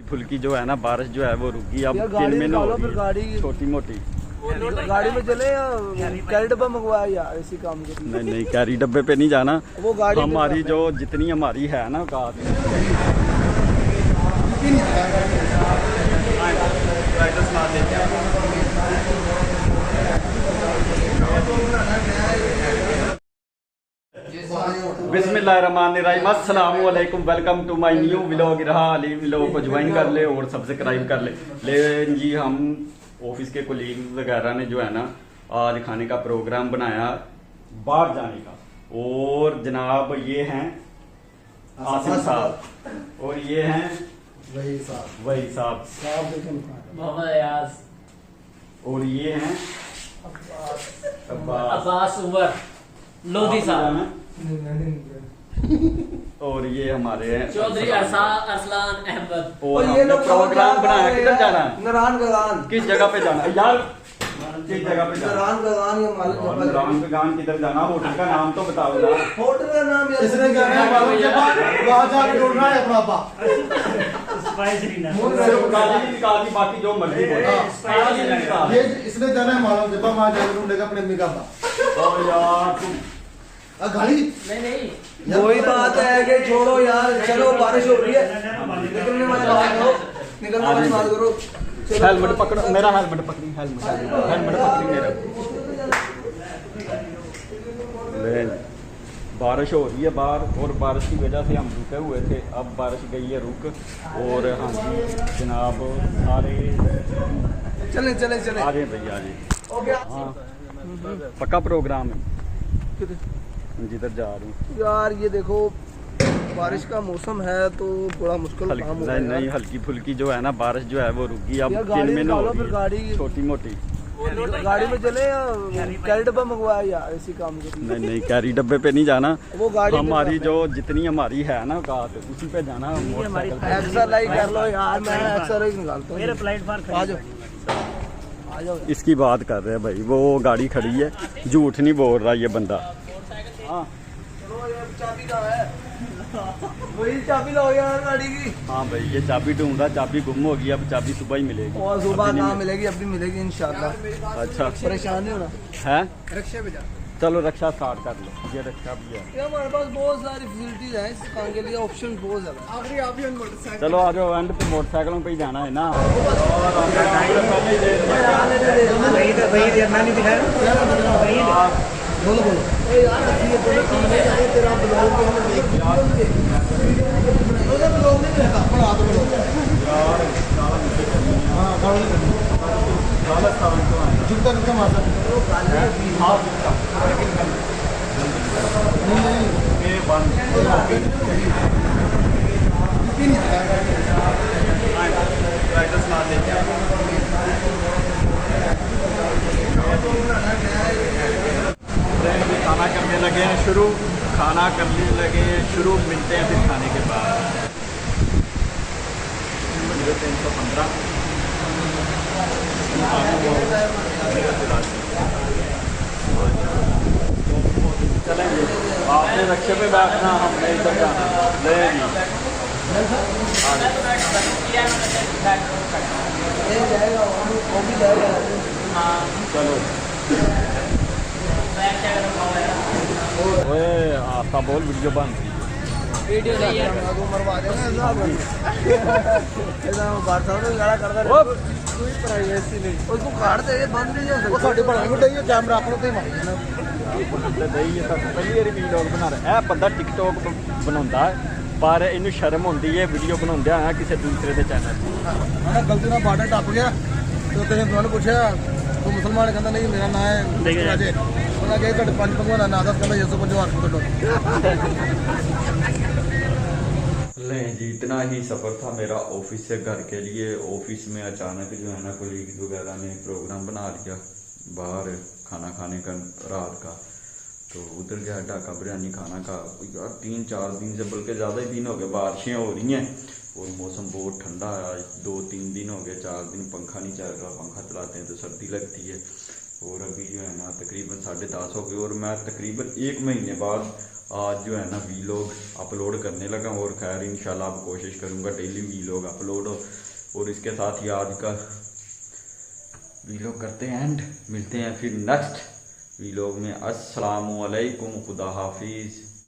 फुल्की जो है ना, बारिश जो है वो रुक गई। अब दिन में ना छोटी मोटी गाड़ी में चले या कैरी डब्बा मंगवाया यार इसी काम के। नहीं कैरी डब्बे पे नहीं जाना। वो गाड़ी हमारी जो जितनी हमारी है ना औकात, बिस्मिल्लाहिर्रहमानिर्रहीम, अस्सलाम वालेकुम, welcome to my new vlog. रहा अली व्लॉग को ज्वाइन कर ले और सब्सक्राइब कर ले। लेकिन जी हम ऑफिस के कोलीग वगैरह ने जो है ना आज खाने का प्रोग्राम बनाया बाहर जाने का। और जनाब ये हैं आसिम साहब और ये हैं वही साहब मोहम्मद अयाज और ये हैं अब्बास उमर लोधी साहब और ये हमारे हैं चौधरी अरसलान अहमद। और ये लोग प्रोग्राम बनाया। किधर जाना है? नारायण गगान। किस जगह पे जाना है यार? किस जगह पे जाना? नारायण गगान या मालिक नारायण गगान किधर जाना? होटल का नाम तो बताओ ना। होटल का नाम यार इसने जाना है मालूम जब वहां जाके ढूंढना है अपना आपा। सिर्फ गाली नहीं निकालती, बाकी जो मर्जी बोलो। ये इसने जाना है मालूम जब वहां जाके ढूंढेगा अपने अम्मी का आपा। और यार तुम गाड़ी नहीं वही बात है कि छोड़ो यार, चलो बारिश हो रही है, निकलने वाली बात करो, निकलने वाली बात करो। हेलमेट पकड़ो, मेरा हेलमेट पकड़ी, हेलमेट पकड़ी मेरा। बारिश हो रही है बाहर और बारिश की वजह से हम रुके हुए थे। अब बारिश गई है रुक और हम जनाब सारे चले चले चले आ रहे हैं भैया जी। हाँ पक्का प्रोग्राम है जिधर जा रही हूँ। यार ये देखो बारिश का मौसम है तो बड़ा मुश्किल काम हो रहा है। नहीं हल्की फुल्की जो है ना बारिश जो है वो रुक गई। अब दिन में ना गाड़ी छोटी मोटी गाड़ी में चले या कैरी डब्बा मंगवाया यार इसी काम के। नहीं कैरी डब्बे पे नहीं जाना। वो गाड़ी हमारी जो जितनी हमारी है ना औकात उसी पे जाना। एक्सरसाइज कर लो यार, मैं एक्सरसाइज निकालता हूँ। मेरे प्लेटफॉर्म आ जाओ। इसकी बात कर रहे हैं भाई, वो गाड़ी खड़ी है, झूठ नहीं बोल रहा ये बंदा। हाँ चाबी कहाँ है? वही चाबी लो यार गाड़ी की। हाँ भाई ये चाबी ढूंढ रहा, चाबी गुम हो गई। अब चाबी सुबह ही मिलेगी। और सुबह कहाँ मिलेगी? अब भी मिलेगी इंशाल्लाह। अच्छा परेशान नहीं होना है। रिक्शे पे जा। चलो रक्षा स्टार्ट कर लो। ये रक्षा भी है। ये हमारे पास बहुत सारी फैसिलिटीज हैं इस काम के लिए, ऑप्शन बहुत ज्यादा। आखिरी आप ही मोटरसाइकिल। चलो आ जाओ, एंड पे मोटरसाइकिलों पे ही जाना है ना। बोलो बोलो खाना करने लगे हैं शुरू। मिलते हैं फिर खाने के बाद। 315 चलेंगे। आपने रक्शे पे बैठना, हमने इधर जाना। चलो ओए आपका बोल वीडियो बंद वीडियो मरवा देगा उसको काट दे, बंद नहीं हो सकता। ਸਾਡੇ ਬਣਾ ਕੇ ਡਈਏ ਕੈਮਰਾ ਆਪਣਾ ਤੇ ਮਾਰ ਦੇਣਾ। ਪਹਿਲੀ ਵਾਰੀ ਵੀਡੀਓ ਬਣਾ ਰਿਹਾ ਇਹ ਬੰਦਾ ਟਿਕਟੋਕ ਬਣਾਉਂਦਾ ਪਰ ਇਹਨੂੰ ਸ਼ਰਮ ਹੁੰਦੀ ਹੈ ਵੀਡੀਓ ਬਣਾਉਂਦੇ ਆ ਕਿਸੇ ਦੂਸਰੇ ਦੇ ਚੈਨਲ ਮੈਂ ਗਲਤੀ ਨਾਲ ਬਾਰਡਰ ਟੱਪ ਗਿਆ ਤੇ ਤੇਰੇ ਮੈਨੂੰ ਪੁੱਛਿਆ ਤੂੰ ਮੁਸਲਮਾਨ? ਕਹਿੰਦਾ ਨਹੀਂ ਮੇਰਾ ਨਾਂ ਹੈ ਰਾਜੇ। ਉਹਨਾਂ ਕਹੇ ਤੁਹਾਡੇ ਪੰਜ ਪੰਗਵਾਂ ਦਾ ਨਾਂ ਦੱਸ। ਕਹਿੰਦਾ ਯਸੂ ਪੰਜਵਾਰ ਤੋਂ नहीं जी इतना ही सफ़र था मेरा ऑफिस से घर के लिए। ऑफिस में अचानक जो है ना कोलीग वगैरह ने प्रोग्राम बना लिया बाहर खाना खाने का रात का। तो उधर गया ढाका बिरयानी खाना का। यार 3-4 दिन से बल्कि ज़्यादा ही दिन हो गए बारिशें हो रही हैं और मौसम बहुत ठंडा है। 2-3 दिन हो गए, 4 दिन पंखा नहीं चल रहा। पंखा चलाते हैं तो सर्दी लगती है। और अभी जो है ना तकरीबन 10:30 हो गए और मैं तकरीबन 1 महीने बाद आज जो है ना वीलॉग अपलोड करने लगा और खैर इंशाल्लाह अब कोशिश करूँगा डेली वीलॉग अपलोड हो। और इसके साथ ही आज का वीलॉग करते हैं एंड मिलते हैं फिर नेक्स्ट वीलॉग में। अस्सलामु अलैकुम, खुदा हाफिज़।